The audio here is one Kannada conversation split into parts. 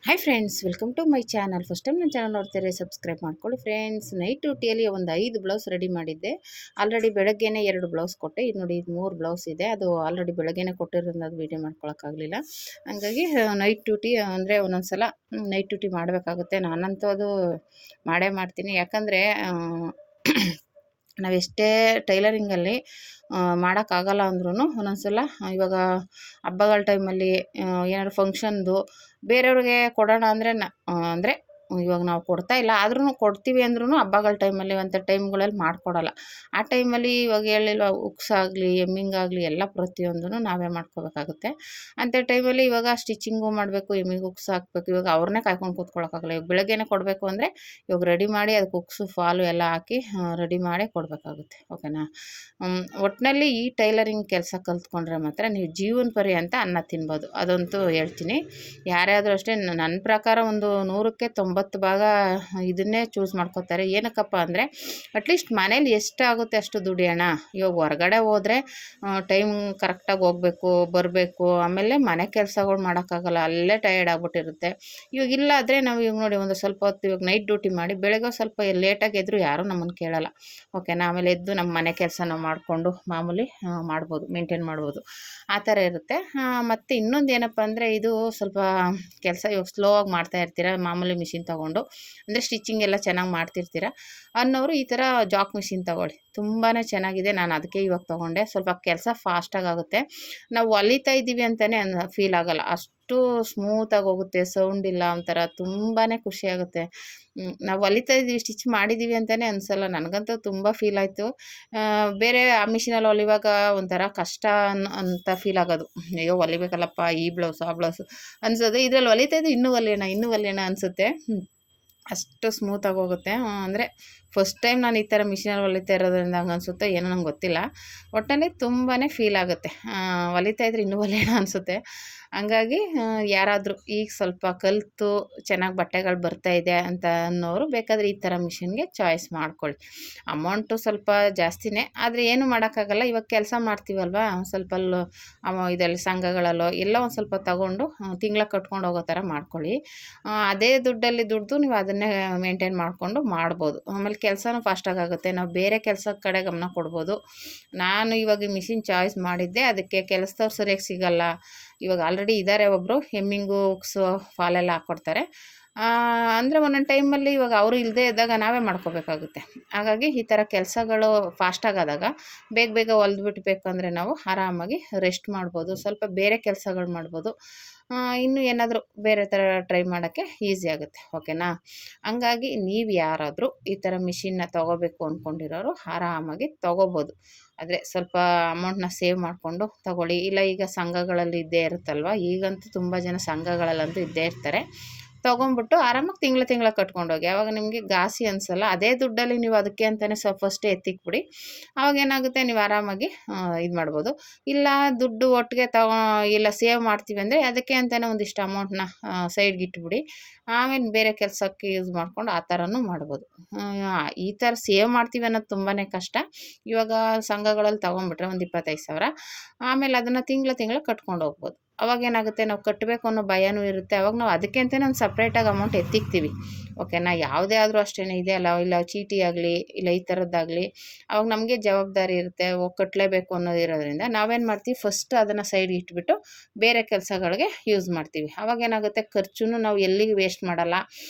Hi friends, welcome to my channel. First time ನನ್ನ ಚಾನಲ್ ನೋಡ್ತಾರೆ, ಸಬ್ಸ್ಕ್ರೈಬ್ ಮಾಡ್ಕೊಳ್ಳಿ ಫ್ರೆಂಡ್ಸ್. ನೈಟ್ ಡ್ಯೂಟಿಯಲ್ಲಿ ಒಂದು 5 ಬ್ಲೌಸ್ ರೆಡಿ ಮಾಡಿದ್ದೆ. ಆಲ್ರೆಡಿ ಬೆಳಗ್ಗೆನೇ 2 ಬ್ಲೌಸ್ ಕೊಟ್ಟೆ. ಇದು ನೋಡಿ, ಇದು 3 ಬ್ಲೌಸ್ ಇದೆ. ಅದು ಆಲ್ರೆಡಿ ಬೆಳಗ್ಗೆನೇ ಕೊಟ್ಟಿರೋದು, ಅದು ವೀಡಿಯೋ ಮಾಡ್ಕೊಳಕ್ಕಾಗಲಿಲ್ಲ. ಹಂಗಾಗಿ ನೈಟ್ ಡ್ಯೂಟಿ ಅಂದರೆ ಒಂದೊಂದ್ಸಲ ನೈಟ್ ಡ್ಯೂಟಿ ಮಾಡಬೇಕಾಗುತ್ತೆ. ನಾನಂತೂ ಅದು ಮಾಡೇ ಮಾಡ್ತೀನಿ. ಯಾಕಂದರೆ ನಾವೆಷ್ಟೇ ಟೈಲರಿಂಗಲ್ಲಿ ಮಾಡೋಕ್ಕಾಗಲ್ಲ ಅಂದ್ರೂ ಒಂದೊಂದ್ಸಲ ಇವಾಗ ಹಬ್ಬಗಳ ಟೈಮಲ್ಲಿ ಏನಾದ್ರು ಫಂಕ್ಷನ್ದು ಬೇರೆಯವ್ರಿಗೆ ಕೊಡೋಣ ಅಂದರೆ ಅಂದರೆ ಇವಾಗ ನಾವು ಕೊಡ್ತಾ ಇಲ್ಲ, ಆದ್ರೂ ಕೊಡ್ತೀವಿ ಅಂದ್ರೂ ಹಬ್ಬಗಳ ಟೈಮಲ್ಲಿ ಅಂಥ ಟೈಮ್ಗಳಲ್ಲಿ ಮಾಡಿಕೊಡಲ್ಲ. ಆ ಟೈಮಲ್ಲಿ ಇವಾಗ ಹೇಳಿಲ್ವ, ಉಕ್ಸ್ ಆಗಲಿ ಎಮ್ಮಿಂಗ್ ಆಗಲಿ ಎಲ್ಲ ಪ್ರತಿಯೊಂದೂ ನಾವೇ ಮಾಡ್ಕೋಬೇಕಾಗುತ್ತೆ. ಅಂಥ ಟೈಮಲ್ಲಿ ಇವಾಗ ಸ್ಟಿಚಿಂಗು ಮಾಡಬೇಕು, ಎಮ್ಮಿಂಗ್ ಉಕ್ಸ್ ಹಾಕಬೇಕು. ಇವಾಗ ಅವ್ರನ್ನೇ ಕಾಯ್ಕೊಂಡು ಕೂತ್ಕೊಳ್ಳೋಕ್ಕಾಗಲ್ಲ. ಇವಾಗ ಬೆಳಗ್ಗೆನೇ ಕೊಡಬೇಕು ಅಂದರೆ ಇವಾಗ ರೆಡಿ ಮಾಡಿ ಅದಕ್ಕೆ ಉಕ್ಸು ಫಾಲು ಎಲ್ಲ ಹಾಕಿ ರೆಡಿ ಮಾಡೇ ಕೊಡಬೇಕಾಗುತ್ತೆ. ಓಕೆನಾ. ಒಟ್ಟಿನಲ್ಲಿ ಈ ಟೈಲರಿಂಗ್ ಕೆಲಸ ಕಲ್ತ್ಕೊಂಡ್ರೆ ಮಾತ್ರ ನೀವು ಜೀವನ ಪರ್ಯಂತ ಅನ್ನ ತಿನ್ಬೋದು, ಅದಂತೂ ಹೇಳ್ತೀನಿ. ಯಾರೇ ಆದರೂ ಅಷ್ಟೇ, ನನ್ನ ಪ್ರಕಾರ ಒಂದು 100ಕ್ಕೆ 90 ಭಾಗ ಇದನ್ನೇ ಚೂಸ್ ಮಾಡ್ಕೋತಾರೆ. ಏನಕ್ಕಪ್ಪ ಅಂದರೆ ಅಟ್ಲೀಸ್ಟ್ ಮನೇಲಿ ಎಷ್ಟಾಗುತ್ತೆ ಅಷ್ಟು ದುಡಿಯೋಣ. ಇವಾಗ ಹೊರಗಡೆ ಹೋದರೆ ಟೈಮ್ ಕರೆಕ್ಟಾಗಿ ಹೋಗಬೇಕು ಬರಬೇಕು, ಆಮೇಲೆ ಮನೆ ಕೆಲಸಗಳು ಮಾಡೋಕ್ಕಾಗಲ್ಲ, ಅಲ್ಲೇ ಟಯರ್ಡ್ ಆಗಿಬಿಟ್ಟಿರುತ್ತೆ. ಇವಾಗ ಇಲ್ಲಾದರೆ ನಾವು ಇವಾಗ ನೋಡಿ, ಒಂದು ಸ್ವಲ್ಪ ಹೊತ್ತು ಇವಾಗ ನೈಟ್ ಡ್ಯೂಟಿ ಮಾಡಿ ಬೆಳಗ್ಗೆ ಸ್ವಲ್ಪ ಲೇಟಾಗಿ ಎದ್ದರೂ ಯಾರೂ ನಮ್ಮನ್ನು ಕೇಳಲ್ಲ. ಓಕೆನಾ. ಆಮೇಲೆ ಎದ್ದು ನಮ್ಮ ಮನೆ ಕೆಲಸ ನಾವು ಮಾಡಿಕೊಂಡು ಮಾಮೂಲಿ ಮಾಡ್ಬೋದು, ಮೇಂಟೈನ್ ಮಾಡ್ಬೋದು, ಆ ಥರ ಇರುತ್ತೆ. ಮತ್ತು ಇನ್ನೊಂದು ಏನಪ್ಪ ಅಂದರೆ, ಇದು ಸ್ವಲ್ಪ ಕೆಲಸ ಇವಾಗ ಸ್ಲೋ ಆಗಿ ಮಾಡ್ತಾ ಇರ್ತೀರ, ಮಾಮೂಲಿ ಮಿಷಿನ್ ತೊಗೊಂಡು ಅಂದರೆ ಸ್ಟಿಚಿಂಗ್ ಎಲ್ಲ ಚೆನ್ನಾಗಿ ಮಾಡ್ತಿರ್ತೀರ ಅನ್ನೋರು ಈ ಥರ ಜಾಕ್ ಮಿಷಿನ್ ತೊಗೊಳ್ಳಿ, ತುಂಬಾ ಚೆನ್ನಾಗಿದೆ. ನಾನು ಅದಕ್ಕೆ ಇವಾಗ ತೊಗೊಂಡೆ. ಸ್ವಲ್ಪ ಕೆಲಸ ಫಾಸ್ಟಾಗಿ ಆಗುತ್ತೆ. ನಾವು ಹೊಲಿತಾ ಇದ್ದೀವಿ ಅಂತಲೇ ಫೀಲ್ ಆಗೋಲ್ಲ, ಅಷ್ಟು ಸ್ಮೂತಾಗಿ ಹೋಗುತ್ತೆ, ಸೌಂಡ್ ಇಲ್ಲ, ಒಂಥರ ತುಂಬಾ ಖುಷಿಯಾಗುತ್ತೆ. ನಾವು ಹೊಲಿತಾ ಇದ್ದೀವಿ, ಸ್ಟಿಚ್ ಮಾಡಿದ್ದೀವಿ ಅಂತಲೇ ಅನಿಸಲ್ಲ. ನನಗಂತೂ ತುಂಬ ಫೀಲ್ ಆಯಿತು. ಬೇರೆ ಆ ಮಿಷಿನಲ್ಲಿ ಹೊಲಿವಾಗ ಒಂಥರ ಕಷ್ಟ ಅಂತ ಫೀಲ್ ಆಗೋದು. ಅಯ್ಯೋ ಹೊಲಿಬೇಕಲ್ಲಪ್ಪ, ಈ ಬ್ಲೌಸು ಆ ಬ್ಲೌಸು ಅನ್ಸೋದು. ಇದರಲ್ಲಿ ಹೊಲಿತಾ ಇದ್ದು ಇನ್ನೂ ಹೊಲಿಯೋಣ ಅನಿಸುತ್ತೆ. ಅಷ್ಟು ಸ್ಮೂತಾಗಿ ಹೋಗುತ್ತೆ. ಅಂದರೆ ಫಸ್ಟ್ ಟೈಮ್ ನಾನು ಈ ಥರ ಮಿಷಿನಲ್ಲಿ ಹೊಲಿತಾ ಇರೋದ್ರಿಂದ ಹಂಗೆ ಅನಿಸುತ್ತೆ, ಏನೋ ನಂಗೆ ಗೊತ್ತಿಲ್ಲ. ಒಟ್ಟಿನಲ್ಲಿ ತುಂಬಾ ಫೀಲ್ ಆಗುತ್ತೆ. ಹೊಲಿತಾ ಇದ್ರೆ ಇನ್ನೂ ಹೊಲಿಯೋಣ ಅನಿಸುತ್ತೆ. ಹಂಗಾಗಿ ಯಾರಾದರೂ ಈಗ ಸ್ವಲ್ಪ ಕಲಿತು ಚೆನ್ನಾಗಿ ಬಟ್ಟೆಗಳು ಬರ್ತಾಯಿದೆ ಅಂತ ಅನ್ನೋರು ಬೇಕಾದರೆ ಈ ಥರ ಮಿಷಿನ್ಗೆ ಚಾಯ್ಸ್ ಮಾಡ್ಕೊಳ್ಳಿ. ಅಮೌಂಟು ಸ್ವಲ್ಪ ಜಾಸ್ತಿನೇ, ಆದರೆ ಏನು ಮಾಡೋಕ್ಕಾಗಲ್ಲ. ಇವಾಗ ಕೆಲಸ ಮಾಡ್ತೀವಲ್ವ, ಸ್ವಲ್ಪ ಇದರಲ್ಲಿ ಸಂಘಗಳಲ್ಲೋ ಎಲ್ಲ ಒಂದು ಸ್ವಲ್ಪ ತಗೊಂಡು ತಿಂಗಳ ಕಟ್ಕೊಂಡು ಹೋಗೋ ಥರ ಮಾಡ್ಕೊಳ್ಳಿ. ಅದೇ ದುಡ್ಡಲ್ಲಿ ದುಡ್ದು ನೀವು ಅದನ್ನೇ ಮೇಂಟೈನ್ ಮಾಡಿಕೊಂಡು ಮಾಡ್ಬೋದು. ಆಮೇಲೆ ಕೆಲಸನೂ ಫಾಸ್ಟಾಗಿ ಆಗುತ್ತೆ, ನಾವು ಬೇರೆ ಕೆಲಸದ ಕಡೆ ಗಮನ ಕೊಡ್ಬೋದು. ನಾನು ಇವಾಗ ಈ ಮಿಷಿನ್ ಚಾಯ್ಸ್ ಮಾಡಿದ್ದೆ, ಅದಕ್ಕೆ ಕೆಲಸದವ್ರು ಸರಿಯಾಗಿ ಸಿಗಲ್ಲ. ಇವಾಗ ಆಲ್ರೆಡಿ ಇದ್ದಾರೆ ಒಬ್ಬರು, ಹೆಮ್ಮಿಂಗು ಉಕ್ಸು ಫಾಲೆಲ್ಲ ಹಾಕ್ಕೊಡ್ತಾರೆ. ಅಂದರೆ ಒಂದೊಂದು ಟೈಮಲ್ಲಿ ಇವಾಗ ಅವರು ಇಲ್ಲದೇ ಇದ್ದಾಗ ನಾವೇ ಮಾಡ್ಕೋಬೇಕಾಗುತ್ತೆ. ಹಾಗಾಗಿ ಈ ಥರ ಕೆಲಸಗಳು ಫಾಸ್ಟಾಗಾದಾಗ ಬೇಗ ಬೇಗ ಹೊಲ್ದುಬಿಟ್ಬೇಕಂದ್ರೆ ನಾವು ಆರಾಮಾಗಿ ರೆಸ್ಟ್ ಮಾಡ್ಬೋದು, ಸ್ವಲ್ಪ ಬೇರೆ ಕೆಲಸಗಳು ಮಾಡ್ಬೋದು. ಇನ್ನೂ ಏನಾದರೂ ಬೇರೆ ಥರ ಟ್ರೈ ಮಾಡೋಕ್ಕೆ ಈಸಿ ಆಗುತ್ತೆ. ಓಕೆನಾ. ಹಂಗಾಗಿ ನೀವು ಯಾರಾದರೂ ಈ ಥರ ಮಿಷಿನ್ನ ತೊಗೋಬೇಕು ಅಂದ್ಕೊಂಡಿರೋರು ಆರಾಮಾಗಿ ತೊಗೋಬೋದು. ಆದರೆ ಸ್ವಲ್ಪ ಅಮೌಂಟನ್ನ ಸೇವ್ ಮಾಡಿಕೊಂಡು ತೊಗೊಳ್ಳಿ. ಇಲ್ಲ ಈಗ ಸಂಘಗಳಲ್ಲಿ ಇದ್ದೇ ಇರುತ್ತಲ್ವ, ಈಗಂತೂ ತುಂಬ ಜನ ಸಂಘಗಳಲ್ಲಂತೂ ಇದ್ದೇ ಇರ್ತಾರೆ. ತೊಗೊಂಬಿಟ್ಟು ಆರಾಮಾಗಿ ತಿಂಗಳ ಕಟ್ಕೊಂಡೋಗಿ. ಆವಾಗ ನಿಮಗೆ ಘಾಸಿ ಅನಿಸಲ್ಲ. ಅದೇ ದುಡ್ಡಲ್ಲಿ ನೀವು ಅದಕ್ಕೆ ಅಂತಲೇ ಫಸ್ಟೇ ಎತ್ತಿಕ್ಬಿಡಿ. ಆವಾಗೇನಾಗುತ್ತೆ, ನೀವು ಆರಾಮಾಗಿ ಇದು ಮಾಡ್ಬೋದು. ಇಲ್ಲ ದುಡ್ಡು ಒಟ್ಟಿಗೆ ಇಲ್ಲ ಸೇವ್ ಮಾಡ್ತೀವಿ ಅಂದರೆ ಅದಕ್ಕೆ ಅಂತಲೇ ಒಂದಿಷ್ಟು ಅಮೌಂಟನ್ನ ಸೈಡ್ಗೆ ಇಟ್ಬಿಡಿ. ಆಮೇಲೆ ಬೇರೆ ಕೆಲಸಕ್ಕೆ ಯೂಸ್ ಮಾಡ್ಕೊಂಡು ಆ ಥರನೂ ಮಾಡ್ಬೋದು. ಈ ಥರ ಸೇವ್ ಮಾಡ್ತೀವಿ ಅನ್ನೋದು ತುಂಬಾ ಕಷ್ಟ. ಇವಾಗ ಸಂಘಗಳಲ್ಲಿ ತೊಗೊಂಬಿಟ್ರೆ ಒಂದು 25,000, ಆಮೇಲೆ ಅದನ್ನು ತಿಂಗಳ ಕಟ್ಕೊಂಡು ಹೋಗ್ಬೋದು. ಅವಾಗೇನಾಗುತ್ತೆ, ನಾವು ಕಟ್ಟಬೇಕು ಅನ್ನೋ ಭಯನೂ ಇರುತ್ತೆ. ಅವಾಗ ನಾವು ಅದಕ್ಕೆ ಅಂತಲೇ ಒಂದು ಸಪ್ರೇಟಾಗಿ ಅಮೌಂಟ್ ಎತ್ತಿಕ್ತೀವಿ. ಓಕೆನಾ. ಯಾವುದೇ ಆದರೂ ಅಷ್ಟೇ, ಇದೆ ಅಲ್ಲ, ಇಲ್ಲ ಚೀಟಿ ಆಗಲಿ ಇಲ್ಲ ಈ ಥರದ್ದಾಗಲಿ, ಅವಾಗ ನಮಗೆ ಜವಾಬ್ದಾರಿ ಇರುತ್ತೆ, ಕಟ್ಟಲೇಬೇಕು ಅನ್ನೋದಿರೋದ್ರಿಂದ ನಾವೇನು ಮಾಡ್ತೀವಿ, ಫಸ್ಟ್ ಅದನ್ನು ಸೈಡ್ಗೆ ಇಟ್ಬಿಟ್ಟು ಬೇರೆ ಕೆಲಸಗಳಿಗೆ ಯೂಸ್ ಮಾಡ್ತೀವಿ. ಅವಾಗೇನಾಗುತ್ತೆ, ಖರ್ಚು ನಾವು ಎಲ್ಲಿಗೆ ವೇಸ್ಟ್ ಮಾಡಲ್ಲ,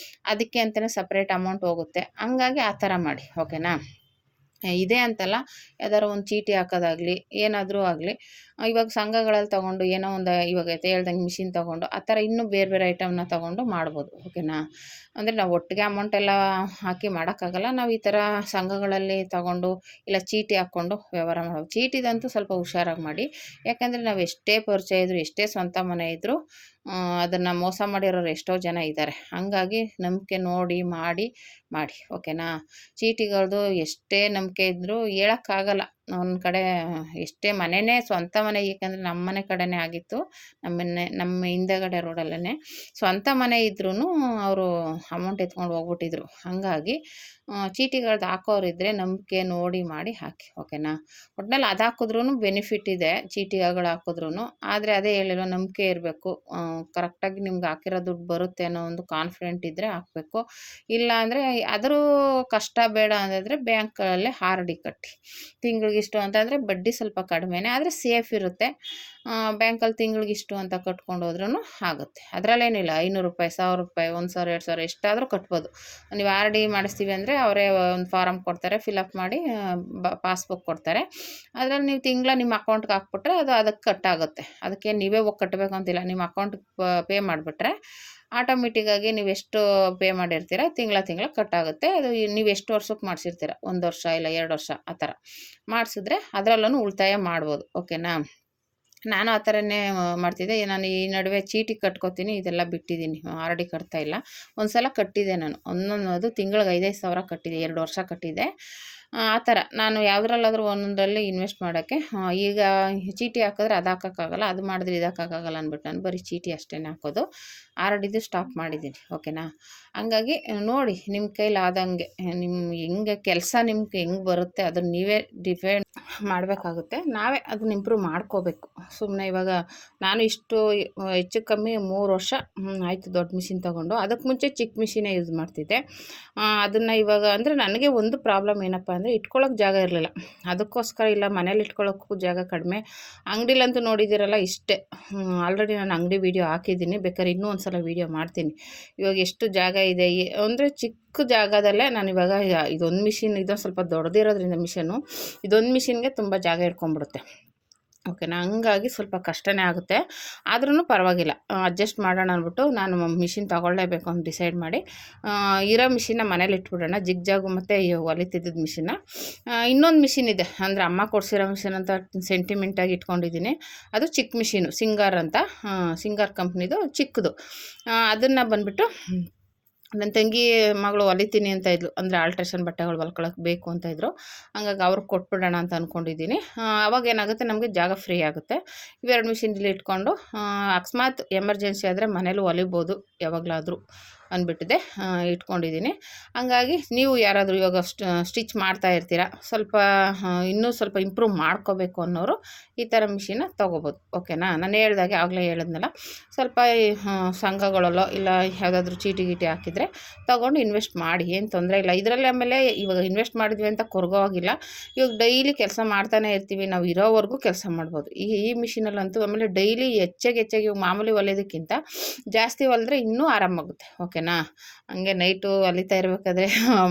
ಅದಕ್ಕೆ ಅಂತಲೇ ಸಪ್ರೇಟ್ ಅಮೌಂಟ್ ಹೋಗುತ್ತೆ. ಹಂಗಾಗಿ ಆ ಥರ ಮಾಡಿ. ಓಕೆನಾ. ಇದೆ ಅಂತಲ್ಲ, ಯಾವ್ದಾರು ಒಂದು ಚೀಟಿ ಹಾಕೋದಾಗಲಿ ಏನಾದರೂ ಆಗಲಿ, ಇವಾಗ ಸಂಘಗಳಲ್ಲಿ ತೊಗೊಂಡು ಏನೋ ಒಂದು ಇವಾಗ ಹೇಳ್ದಂಗೆ ಮಿಷಿನ್ ತೊಗೊಂಡು ಆ ಥರ ಇನ್ನೂ ಬೇರೆ ಬೇರೆ ಐಟಮ್ನ ತೊಗೊಂಡು ಮಾಡ್ಬೋದು. ಓಕೆನಾ. ಅಂದರೆ ನಾವು ಒಟ್ಟಿಗೆ ಅಮೌಂಟೆಲ್ಲ ಹಾಕಿ ಮಾಡೋಕ್ಕಾಗಲ್ಲ. ನಾವು ಈ ಥರ ಸಂಘಗಳಲ್ಲಿ ತೊಗೊಂಡು ಇಲ್ಲ ಚೀಟಿ ಹಾಕ್ಕೊಂಡು ವ್ಯವಹಾರ ಮಾಡ್ಬೋದು. ಚೀಟಿದಂತೂ ಸ್ವಲ್ಪ ಹುಷಾರಾಗಿ ಮಾಡಿ. ಯಾಕಂದರೆ ನಾವು ಎಷ್ಟೇ ಪರಿಚಯ ಇದ್ದರೂ, ಎಷ್ಟೇ ಸ್ವಂತ ಮನೆ ಇದ್ದರೂ ಅದನ್ನು ಮೋಸ ಮಾಡಿರೋರು ಎಷ್ಟೋ ಜನ ಇದ್ದಾರೆ. ಹಂಗಾಗಿ ನಂಬಿಕೆ ನೋಡಿ ಮಾಡಿ. ಓಕೆನಾ. ಚೀಟಿಗಳದ್ದು ಎಷ್ಟೇ ನಂಬಿಕೆ ಇದ್ದರೂ ಹೇಳೋಕ್ಕಾಗಲ್ಲ. ಒಂದು ಕಡೆ ಎಷ್ಟೇ ಮನೆಯೇ ಸ್ವಂತ ಮನೆ, ಏಕೆಂದರೆ ನಮ್ಮ ಮನೆ ಕಡೆನೇ ಆಗಿತ್ತು, ನಮ್ಮ ಹಿಂದೆಗಡೆ ರೋಡಲ್ಲೇ ಸ್ವಂತ ಮನೆ ಇದ್ರೂ ಅವರು ಅಮೌಂಟ್ ಎತ್ಕೊಂಡು ಹೋಗ್ಬಿಟ್ಟಿದ್ರು. ಹಾಗಾಗಿ ಚೀಟಿಗಳ್ದು ಹಾಕೋರಿದ್ರೆ ನಂಬಿಕೆ ನೋಡಿ ಮಾಡಿ ಹಾಕಿ, ಓಕೆನಾ. ಒಟ್ನಲ್ಲಿ ಅದು ಹಾಕಿದ್ರೂ ಬೆನಿಫಿಟ್ ಇದೆ, ಚೀಟಿಗಳು ಹಾಕಿದ್ರೂ. ಆದರೆ ಅದೇ ಹೇಳಿರೋ, ನಂಬಿಕೆ ಇರಬೇಕು. ಕರೆಕ್ಟಾಗಿ ನಿಮ್ಗೆ ಹಾಕಿರೋ ದುಡ್ಡು ಬರುತ್ತೆ ಅನ್ನೋ ಒಂದು ಕಾನ್ಫಿಡೆಂಟ್ ಇದ್ದರೆ ಹಾಕಬೇಕು. ಇಲ್ಲ ಅಂದರೆ ಆದರೂ ಕಷ್ಟ ಬೇಡ ಅಂದಿದ್ರೆ ಬ್ಯಾಂಕಲ್ಲೇ ಆರ್ ಡಿ ಕಟ್ಟಿ, ತಿಂಗಳಿಗಿಷ್ಟು ಅಂತಂದರೆ ಬಡ್ಡಿ ಸ್ವಲ್ಪ ಕಡಿಮೆನೇ, ಆದರೆ ಸೇಫ್ ಇರುತ್ತೆ. ಬ್ಯಾಂಕಲ್ಲಿ ತಿಂಗಳಿಗಿಷ್ಟು ಅಂತ ಕಟ್ಕೊಂಡು ಹೋದ್ರೂ ಆಗುತ್ತೆ. ಅದರಲ್ಲೇನಿಲ್ಲ, 500 ರೂಪಾಯಿ, 1000 ರೂಪಾಯಿ, 1000, 2000 ಎಷ್ಟಾದರೂ ಕಟ್ಬೋದು. ನೀವು ಆರ್ ಡಿ ಮಾಡಿಸ್ತೀವಿ ಅಂದರೆ ಅವರೇ ಒಂದು ಫಾರಮ್ ಕೊಡ್ತಾರೆ, ಫಿಲಪ್ ಮಾಡಿ ಪಾಸ್ಬುಕ್ ಕೊಡ್ತಾರೆ. ಅದರಲ್ಲಿ ನೀವು ತಿಂಗಳ ನಿಮ್ಮ ಅಕೌಂಟ್ಗೆ ಹಾಕ್ಬಿಟ್ರೆ ಅದು ಅದಕ್ಕೆ ಕಟ್ಟಾಗುತ್ತೆ. ಅದಕ್ಕೆ ನೀವೇ ಹೋಗಿ ಕಟ್ಟಬೇಕು ಅಂತಿಲ್ಲ, ನಿಮ್ಮ ಅಕೌಂಟ್ಗೆ ಪೇ ಮಾಡಿಬಿಟ್ರೆ ಆಟೋಮೆಟಿಕ್ಕಾಗಿ ನೀವು ಎಷ್ಟು ಪೇ ಮಾಡಿರ್ತೀರ ತಿಂಗಳ ಕಟ್ಟಾಗುತ್ತೆ. ಅದು ನೀವು ಎಷ್ಟು ವರ್ಷಕ್ಕೆ ಮಾಡಿಸಿರ್ತೀರ, 1 ವರ್ಷ ಇಲ್ಲ 2 ವರ್ಷ ಆ ಥರ ಮಾಡಿಸಿದ್ರೆ ಅದರಲ್ಲೂ ಉಳಿತಾಯ ಮಾಡ್ಬೋದು, ಓಕೆನಾ. ನಾನು ಆ ಥರನೇ ಮಾಡ್ತಿದ್ದೆ. ನಾನು ಈ ನಡುವೆ ಚೀಟಿ ಕಟ್ಕೋತೀನಿ, ಇದೆಲ್ಲ ಬಿಟ್ಟಿದ್ದೀನಿ, ಆರ್ ಡಿ ಕಟ್ತಾ ಇಲ್ಲ. ಒಂದು ಸಲ ಕಟ್ಟಿದ್ದೆ ನಾನು, ಅದು ತಿಂಗಳಿಗೆ 5,000 ಸಾವಿರ ಕಟ್ಟಿದ್ದೆ, 2 ವರ್ಷ ಕಟ್ಟಿದ್ದೆ. ಆ ಥರ ನಾನು ಯಾವುದ್ರಲ್ಲಾದರೂ ಒಂದೊಂದರಲ್ಲಿ ಇನ್ವೆಸ್ಟ್ ಮಾಡೋಕ್ಕೆ, ಈಗ ಚೀಟಿ ಹಾಕಿದ್ರೆ ಅದು ಹಾಕೋಕ್ಕಾಗಲ್ಲ, ಅದು ಮಾಡಿದ್ರೆ ಇದು ಹಾಕೋಕ್ಕಾಗಲ್ಲ ಅಂದ್ಬಿಟ್ಟು ನಾನು ಬರೀ ಚೀಟಿ ಅಷ್ಟೇ ಹಾಕೋದು. ಆರ್ ಡಿದು ಸ್ಟಾಪ್ ಮಾಡಿದ್ದೀನಿ, ಓಕೆನಾ. ಹಂಗಾಗಿ ನೋಡಿ, ನಿಮ್ಮ ಕೈಲಿ ಆದಂಗೆ ಹೆಂಗೆ ಕೆಲಸ ನಿಮ್ಗೆ ಹೆಂಗೆ ಬರುತ್ತೆ ಅದನ್ನು ನೀವೇ ಡಿಪೆಂಡ್ ಮಾಡಬೇಕಾಗುತ್ತೆ. ನಾವೇ ಅದನ್ನ ಇಂಪ್ರೂವ್ ಮಾಡ್ಕೋಬೇಕು. ಸುಮ್ಮನೆ ಇವಾಗ ನಾನು ಇಷ್ಟು ಹೆಚ್ಚು ಕಮ್ಮಿ 3 ವರ್ಷ ಆಯಿತು ದೊಡ್ಡ ಮಿಷಿನ್ ತೊಗೊಂಡು. ಅದಕ್ಕೆ ಮುಂಚೆ ಚಿಕ್ಕ ಮಿಷಿನೇ ಯೂಸ್ ಮಾಡ್ತಿದ್ದೆ. ಅದನ್ನು ಇವಾಗ ಅಂದರೆ ನನಗೆ ಒಂದು ಪ್ರಾಬ್ಲಮ್ ಏನಪ್ಪ ಅಂದರೆ ಇಟ್ಕೊಳ್ಳೋಕೆ ಜಾಗ ಇರಲಿಲ್ಲ. ಅದಕ್ಕೋಸ್ಕರ ಇಲ್ಲ, ಮನೇಲಿ ಇಟ್ಕೊಳ್ಳೋಕ್ಕೂ ಜಾಗ ಕಡಿಮೆ. ಅಂಗಡಿಲಂತೂ ನೋಡಿದ್ದೀರಲ್ಲ ಇಷ್ಟೇ. ಆಲ್ರೆಡಿ ನಾನು ಅಂಗಡಿ ವೀಡಿಯೋ ಹಾಕಿದ್ದೀನಿ, ಬೇಕಾದ್ರೆ ಇನ್ನೂ ಒಂದು ಸಲ ವೀಡಿಯೋ ಮಾಡ್ತೀನಿ. ಇವಾಗ ಎಷ್ಟು ಜಾಗ ಇದೆ ಅಂದರೆ ಚಿಕ್ಕ ಜಾಗದಲ್ಲೇ ನಾನು ಇವಾಗ ಇದೊಂದು ಮಿಷಿನ್, ಇದೊಂದು ಸ್ವಲ್ಪ ದೊಡ್ಡದಿರೋದ್ರಿಂದ ಮಿಷನ್ನು, ಇದೊಂದು ಮಿಷಿನ್ಗೆ ತುಂಬ ಜಾಗ ಇಟ್ಕೊಂಡ್ಬಿಡುತ್ತೆ, ಓಕೆನಾ. ಹಂಗಾಗಿ ಸ್ವಲ್ಪ ಕಷ್ಟನೇ ಆಗುತ್ತೆ, ಆದ್ರೂ ಪರವಾಗಿಲ್ಲ, ಅಡ್ಜಸ್ಟ್ ಮಾಡೋಣ ಅಂದ್ಬಿಟ್ಟು ನಾನು ಮಿಷಿನ್ ತೊಗೊಳ್ಳೇಬೇಕು ಅಂತ ಡಿಸೈಡ್ ಮಾಡಿ ಇರೋ ಮಿಷಿನ್ನ ಮನೇಲಿ ಇಟ್ಬಿಡೋಣ, ಜಿಗ್ಜಾಗು ಮತ್ತು ಹೊಲಿತಿದ್ದ ಮಿಷಿನ್ನ. ಇನ್ನೊಂದು ಮಿಷಿನ್ ಇದೆ, ಅಂದರೆ ಅಮ್ಮ ಕೊಡಿಸಿರೋ ಮಿಷಿನ್ ಅಂತ ಸೆಂಟಿಮೆಂಟಾಗಿ ಇಟ್ಕೊಂಡಿದ್ದೀನಿ. ಅದು ಚಿಕ್ಕ ಮಿಷಿನು, ಸಿಂಗಾರ್ ಅಂತ, ಸಿಂಗಾರ್ ಕಂಪ್ನಿದು ಚಿಕ್ಕದು. ಅದನ್ನು ಬಂದುಬಿಟ್ಟು ನನ್ನ ತಂಗಿ ಮಗಳು ಹೊಲಿತೀನಿ ಅಂತ ಇದ್ಲು, ಅಂದರೆ ಆಲ್ಟ್ರೇಷನ್ ಬಟ್ಟೆಗಳು ಹೊಲ್ಕೊಳಕ್ಕೆ ಬೇಕು ಅಂತ ಇದ್ದರು. ಹಂಗಾಗಿ ಅವ್ರಿಗೆ ಕೊಟ್ಬಿಡೋಣ ಅಂತ ಅಂದ್ಕೊಂಡಿದ್ದೀನಿ. ಅವಾಗ ಏನಾಗುತ್ತೆ, ನಮಗೆ ಜಾಗ ಫ್ರೀ ಆಗುತ್ತೆ. ಇವೆರಡು ಮಿಷಿನ್ ಇಲ್ಲಿ ಇಟ್ಕೊಂಡು ಅಕಸ್ಮಾತ್ ಎಮರ್ಜೆನ್ಸಿ ಆದರೆ ಮನೇಲೂ ಹೊಲಿಬೋದು ಯಾವಾಗಲಾದರೂ ಅಂದ್ಬಿಟ್ಟಿದೆ, ಇಟ್ಕೊಂಡಿದ್ದೀನಿ. ಹಂಗಾಗಿ ನೀವು ಯಾರಾದರೂ ಇವಾಗ ಸ್ಟಿಚ್ ಮಾಡ್ತಾ ಇರ್ತೀರ, ಸ್ವಲ್ಪ ಇನ್ನೂ ಸ್ವಲ್ಪ ಇಂಪ್ರೂವ್ ಮಾಡ್ಕೋಬೇಕು ಅನ್ನೋರು ಈ ಥರ ಮಿಷಿನ ತೊಗೋಬೋದು, ಓಕೆನಾ. ನಾನು ಹೇಳ್ದಾಗೆ ಆಗಲೇ ಹೇಳಿದ್ನಲ್ಲ, ಸ್ವಲ್ಪ ಸಂಘಗಳಲ್ಲೋ ಇಲ್ಲ ಯಾವುದಾದ್ರೂ ಚೀಟಿ ಗೀಟಿ ಹಾಕಿದರೆ ತೊಗೊಂಡು ಇನ್ವೆಸ್ಟ್ ಮಾಡಿ, ಏನು ತೊಂದರೆ ಇಲ್ಲ. ಇದರಲ್ಲಿ ಆಮೇಲೆ ಇವಾಗ ಇನ್ವೆಸ್ಟ್ ಮಾಡಿದ್ವಿ ಅಂತ ಕೊರಗೋಗಿಲ್ಲ. ಇವಾಗ ಡೈಲಿ ಕೆಲಸ ಮಾಡ್ತಾನೆ ಇರ್ತೀವಿ, ನಾವು ಇರೋವರೆಗೂ ಕೆಲಸ ಮಾಡ್ಬೋದು ಈ ಮಿಷಿನಲ್ಲಂತೂ. ಆಮೇಲೆ ಡೈಲಿ ಹೆಚ್ಚಾಗಿ ಮಾಮೂಲಿ ಹೊಲಿಯೋದಕ್ಕಿಂತ ಜಾಸ್ತಿ ಹೊಲಿದ್ರೆ ಇನ್ನೂ ಆರಾಮಾಗುತ್ತೆ, ಓಕೆನಾ. ಹಂಗೆ ನೈಟು ಹೊಲಿತಾ ಇರಬೇಕಾದ್ರೆ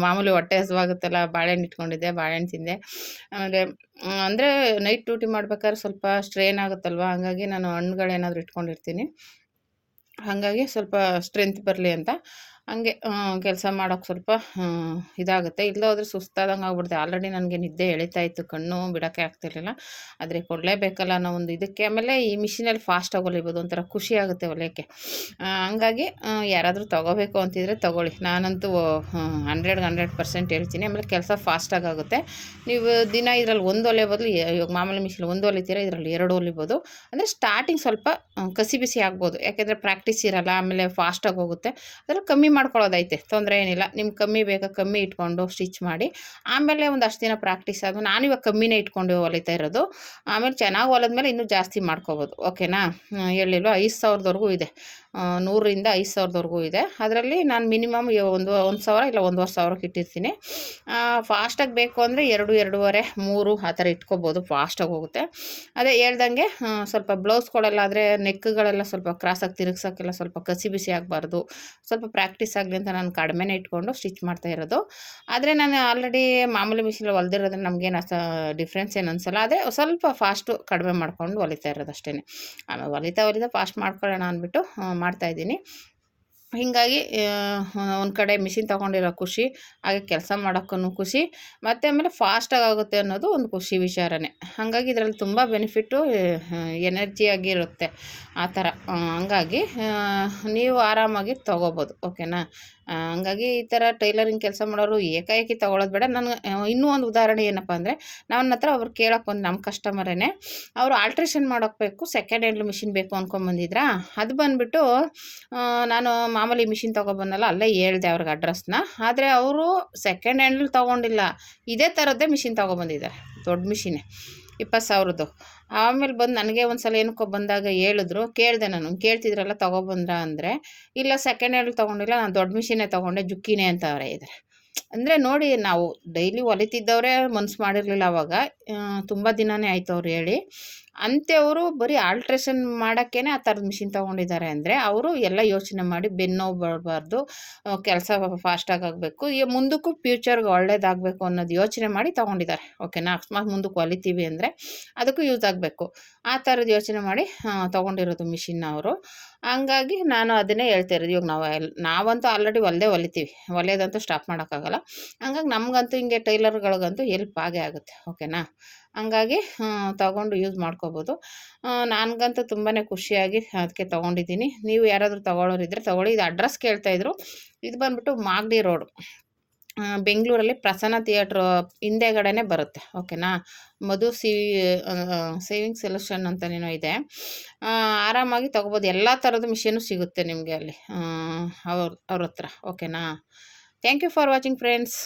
ಮಾಮೂಲಿ ಹೊಟ್ಟೆ ಹಸುವಾಗುತ್ತಲ್ಲ, ಬಾಳೆಹಣ್ಣು ಇಟ್ಕೊಂಡಿದ್ದೆ, ಬಾಳೆಹಣ್ಣು ತಿಂದೆ. ಆಮೇಲೆ ಅಂದರೆ ನೈಟ್ ಡ್ಯೂಟಿ ಮಾಡ್ಬೇಕಾದ್ರೆ ಸ್ವಲ್ಪ ಸ್ಟ್ರೇನ್ ಆಗುತ್ತಲ್ವ, ಹಂಗಾಗಿ ನಾನು ಹಣ್ಣುಗಳೇನಾದರೂ ಇಟ್ಕೊಂಡಿರ್ತೀನಿ. ಹಾಗಾಗಿ ಸ್ವಲ್ಪ ಸ್ಟ್ರೆಂತ್ ಬರಲಿ ಅಂತ ಹಂಗೆ ಕೆಲಸ ಮಾಡೋಕ್ಕೆ ಸ್ವಲ್ಪ ಇದಾಗುತ್ತೆ. ಇಲ್ಲದೇ ಹೋದರೆ ಸುಸ್ತಾದಂಗೆ ಆಗ್ಬಿಡುತ್ತೆ. ಆಲ್ರೆಡಿ ನನಗೆ ನಿದ್ದೆ ಎಳಿತಾ ಇತ್ತು, ಕಣ್ಣು ಬಿಡೋಕ್ಕೆ ಆಗ್ತಿರ್ಲಿಲ್ಲ. ಆದರೆ ಕೊಡಲೇಬೇಕಲ್ಲ ಅನ್ನೋ ಒಂದು ಇದಕ್ಕೆ. ಆಮೇಲೆ ಈ ಮಿಷಿನಲ್ಲಿ ಫಾಸ್ಟಾಗಿ ಹೊಲಿಬೋದು, ಒಂಥರ ಖುಷಿ ಆಗುತ್ತೆ ಹೊಲಿಯೋಕ್ಕೆ. ಹಂಗಾಗಿ ಯಾರಾದರೂ ತೊಗೋಬೇಕು ಅಂತಿದ್ರೆ ತೊಗೊಳ್ಳಿ. ನಾನಂತೂ 100% ಹೇಳ್ತೀನಿ. ಆಮೇಲೆ ಕೆಲಸ ಫಾಸ್ಟಾಗಿ ಆಗುತ್ತೆ. ನೀವು ದಿನ ಇದರಲ್ಲಿ ಒಂದು ಹೊಲಿಯೋ ಬದಲು ಇವಾಗ ಮಾಮೂಲಿ ಮಿಷಿನ್ ಒಂದು ಹೊಲಿತೀರ, ಇದರಲ್ಲಿ 2 ಹೊಲಿಬೋದು. ಅಂದರೆ ಸ್ಟಾರ್ಟಿಂಗ್ ಸ್ವಲ್ಪ ಕಸಿ ಬಿಸಿ ಆಗ್ಬೋದು, ಯಾಕೆಂದರೆ ಪ್ರಾಕ್ಟೀಸ್ ಇರೋಲ್ಲ. ಆಮೇಲೆ ಫಾಸ್ಟಾಗಿ ಹೋಗುತ್ತೆ, ಅದರಲ್ಲಿ ಕಮ್ಮಿ ಮಾಡ್ಕೊಳ್ಳೋದೈತೆ, ತೊಂದರೆ ಏನಿಲ್ಲ. ನಿಮ್ಗೆ ಕಮ್ಮಿ ಬೇಕಾ ಕಮ್ಮಿ ಇಟ್ಕೊಂಡು ಸ್ಟಿಚ್ ಮಾಡಿ, ಆಮೇಲೆ ಒಂದಷ್ಟು ದಿನ ಪ್ರಾಕ್ಟೀಸ್ ಆದಮೇಲೆ, ನಾನಿವಾಗ ಕಮ್ಮಿನೇ ಇಟ್ಕೊಂಡು ಹೊಲಿತಾ ಇರೋದು. ಆಮೇಲೆ ಚೆನ್ನಾಗಿ ಹೊಲಿದ್ಮೇಲೆ ಇನ್ನೂ ಜಾಸ್ತಿ ಮಾಡ್ಕೋಬೋದು, ಓಕೆನಾ. ಹೇಳಿಲ್ವ, 5,000ವರೆಗೂ ಇದೆ, 100ರಿಂದ 5,000ವರೆಗೂ ಇದೆ. ಅದರಲ್ಲಿ ನಾನು ಮಿನಿಮಮ್ 1,000 ಇಲ್ಲ 1,500 ಇಟ್ಟಿರ್ತೀನಿ. ಫಾಸ್ಟಾಗಿ ಬೇಕು ಅಂದರೆ 2, 2.5, 3 ಆ ಥರ ಇಟ್ಕೋಬೋದು, ಫಾಸ್ಟಾಗಿ ಹೋಗುತ್ತೆ. ಅದೇ ಹೇಳ್ದಂಗೆ ಸ್ವಲ್ಪ ಬ್ಲೌಸ್ಗಳೆಲ್ಲಾದರೆ ನೆಕ್ಗಳೆಲ್ಲ ಸ್ವಲ್ಪ ಕ್ರಾಸಾಗಿ ತಿರುಗ್ಸೋಕ್ಕೆಲ್ಲ ಸ್ವಲ್ಪ ಕಸಿ ಬಿಸಿ ಆಗಬಾರ್ದು, ಸ್ವಲ್ಪ ಪ್ರಾಕ್ಟೀಸ್ ಆಗಲಿ ಅಂತ ನಾನು ಕಡಿಮೆನೇ ಇಟ್ಕೊಂಡು ಸ್ಟಿಚ್ ಮಾಡ್ತಾ ಇರೋದು. ಆದರೆ ನಾನು ಆಲ್ರೆಡಿ ಮಾಮೂಲಿ ಮಿಷಿನಲ್ಲಿ ಹೊಲ್ದಿರೋದ್ರೆ ನಮಗೇನು ಡಿಫ್ರೆನ್ಸ್ ಏನು ಅನಿಸಲ್ಲ. ಆದರೆ ಸ್ವಲ್ಪ ಫಾಸ್ಟು ಕಡಿಮೆ ಮಾಡ್ಕೊಂಡು ಹೊಲಿತಾ ಇರೋದು ಅಷ್ಟೇ. ಆಮೇಲೆ ಹೊಲಿತಾ ಫಾಸ್ಟ್ ಮಾಡ್ಕೊಳ್ಳೋಣ ಅಂದ್ಬಿಟ್ಟು ಮಾಡ್ತಾಯಿದ್ದೀನಿ. ಹೀಗಾಗಿ ಒಂದು ಕಡೆ ಮಿಷಿನ್ ತೊಗೊಂಡಿರೋ ಖುಷಿ, ಹಾಗೆ ಕೆಲಸ ಮಾಡೋಕ್ಕೂ ಖುಷಿ, ಮತ್ತು ಆಮೇಲೆ ಫಾಸ್ಟಾಗಿ ಆಗುತ್ತೆ ಅನ್ನೋದು ಒಂದು ಖುಷಿ ವಿಚಾರನೇ. ಹಾಗಾಗಿ ಇದರಲ್ಲಿ ತುಂಬ ಬೆನಿಫಿಟ್ಟು, ಎನರ್ಜಿಯಾಗಿರುತ್ತೆ ಆ ಥರ. ಹಂಗಾಗಿ ನೀವು ಆರಾಮಾಗಿ ತೊಗೋಬೋದು, ಓಕೆನಾ. ಹಂಗಾಗಿ ಈ ಥರ ಟೈಲರಿಂಗ್ ಕೆಲಸ ಮಾಡೋರು ಏಕಾಏಕಿ ತೊಗೊಳೋದು ಬೇಡ. ನನಗೆ ಇನ್ನೂ ಒಂದು ಉದಾಹರಣೆ ಏನಪ್ಪ ಅಂದರೆ, ನನ್ನ ಹತ್ರ ಅವ್ರು ಕೇಳೋಕೆ ಬಂದು ನಮ್ಮ ಕಸ್ಟಮರೇನೆ ಅವರು ಆಲ್ಟ್ರೇಷನ್ ಮಾಡೋಕ್ಕೆ ಸೆಕೆಂಡ್ ಹ್ಯಾಂಡ್ ಮಿಷಿನ್ ಬೇಕು ಅಂದ್ಕೊಂಬಂದಿದ್ರಾ. ಅದು ಬಂದುಬಿಟ್ಟು ನಾನು ಮಾಮೂಲಿ ಮಿಷಿನ್ ತೊಗೊಬಂದಲ್ಲ, ಅಲ್ಲೇ ಹೇಳ್ದೆ ಅವ್ರಿಗೆ ಅಡ್ರೆಸ್ನ. ಆದರೆ ಅವರು ಸೆಕೆಂಡ್ ಹ್ಯಾಂಡಲ್ಲಿ ತೊಗೊಂಡಿಲ್ಲ, ಇದೇ ಥರದ್ದೇ ಮಿಷಿನ್ ತೊಗೊಬಂದಿದ್ದಾರೆ, ದೊಡ್ಡ ಮಿಷಿನೇ 20,000. ಆಮೇಲೆ ಬಂದು ನನಗೆ ಒಂದು ಸಲ ಏನಕ್ಕೋ ಬಂದಾಗ ಹೇಳಿದ್ರು. ಕೇಳಿದೆ ನಾನು, ಕೇಳ್ತಿದ್ರಲ್ಲ ತೊಗೊಬಂದ್ರಾ ಅಂದರೆ, ಇಲ್ಲ ಸೆಕೆಂಡ್ ಹ್ಯಾಂಡ್ ತೊಗೊಂಡಿಲ್ಲ, ನಾನು ದೊಡ್ಡ ಮಿಷಿನೇ ತೊಗೊಂಡೆ, ಜುಕ್ಕಿನೇ ಅಂತ ಅವರೇ ಇದ್ದಾರೆ. ಅಂದರೆ ನೋಡಿ, ನಾವು ಡೈಲಿ ಹೊಲಿತಿದ್ದವರೇ ಮನ್ಸು ಮಾಡಿರಲಿಲ್ಲ ಅವಾಗ. ತುಂಬ ದಿನವೇ ಆಯಿತು ಅವ್ರು ಹೇಳಿ. ಅಂಥವರು ಬರೀ ಆಲ್ಟ್ರೇಷನ್ ಮಾಡೋಕ್ಕೇ ಆ ಥರದ ಮಿಷಿನ್ ತೊಗೊಂಡಿದ್ದಾರೆ ಅಂದರೆ, ಅವರು ಎಲ್ಲ ಯೋಚನೆ ಮಾಡಿ ಬೆನ್ನೋವು ಬರಬಾರ್ದು, ಕೆಲಸ ಫಾಸ್ಟಾಗಿ ಆಗಬೇಕು, ಈ ಮುಂದಕ್ಕೂ ಫ್ಯೂಚರ್ಗೆ ಒಳ್ಳೇದಾಗಬೇಕು ಅನ್ನೋದು ಯೋಚನೆ ಮಾಡಿ ತೊಗೊಂಡಿದ್ದಾರೆ. ಓಕೆನಾ. ಅಕಸ್ಮಾತ್ ಮುಂದಕ್ಕೆ ಹೊಲಿತೀವಿ ಅಂದರೆ ಅದಕ್ಕೂ ಯೂಸ್ ಆಗಬೇಕು, ಆ ಥರದ್ದು ಯೋಚನೆ ಮಾಡಿ ತೊಗೊಂಡಿರೋದು ಮಿಷಿನ್ನ ಅವರು. ಹಂಗಾಗಿ ನಾನು ಅದನ್ನೇ ಹೇಳ್ತಾ ಇರೋದು. ಇವಾಗ ನಾವಂತೂ ಆಲ್ರೆಡಿ ಹೊಲಿತೀವಿ, ಹೊಲಿಯೋದಂತೂ ಸ್ಟಾಪ್ ಮಾಡೋಕ್ಕಾಗಲ್ಲ. ಹಂಗಾಗಿ ನಮಗಂತೂ ಹಿಂಗೆ ಟೈಲರ್ಗಳಿಗಂತೂ ಹೆಲ್ಪ್ ಆಗೇ ಆಗುತ್ತೆ. ಓಕೆನಾ. ಹಂಗಾಗಿ ತೊಗೊಂಡು ಯೂಸ್ ಮಾಡ್ಕೋಬೋದು. ನನಗಂತೂ ತುಂಬಾ ಖುಷಿಯಾಗಿ ಅದಕ್ಕೆ ತೊಗೊಂಡಿದ್ದೀನಿ. ನೀವು ಯಾರಾದರೂ ತೊಗೊಳ್ಳೋರಿದ್ದರೆ ತೊಗೊಳ್ಳಿ. ಇದು ಅಡ್ರೆಸ್ ಕೇಳ್ತಾಯಿದ್ರು. ಇದು ಬಂದುಬಿಟ್ಟು ಮಾಗಡಿ ರೋಡು, ಬೆಂಗಳೂರಲ್ಲಿ ಪ್ರಸನ್ನ ಥಿಯೇಟ್ರು ಹಿಂದೆಗಡೆನೇ ಬರುತ್ತೆ. ಓಕೆನಾ. ಮಧು ಸೇವಿಂಗ್ ಸೊಲ್ಯೂಷನ್ ಅಂತನೇನೋ ಇದೆ. ಆರಾಮಾಗಿ ತೊಗೋಬೋದು. ಎಲ್ಲ ಥರದ ಮಿಷಿನು ಸಿಗುತ್ತೆ ನಿಮಗೆ ಅಲ್ಲಿ ಅವ್ರ ಹತ್ರ. ಓಕೆನಾ. Thank you for watching friends.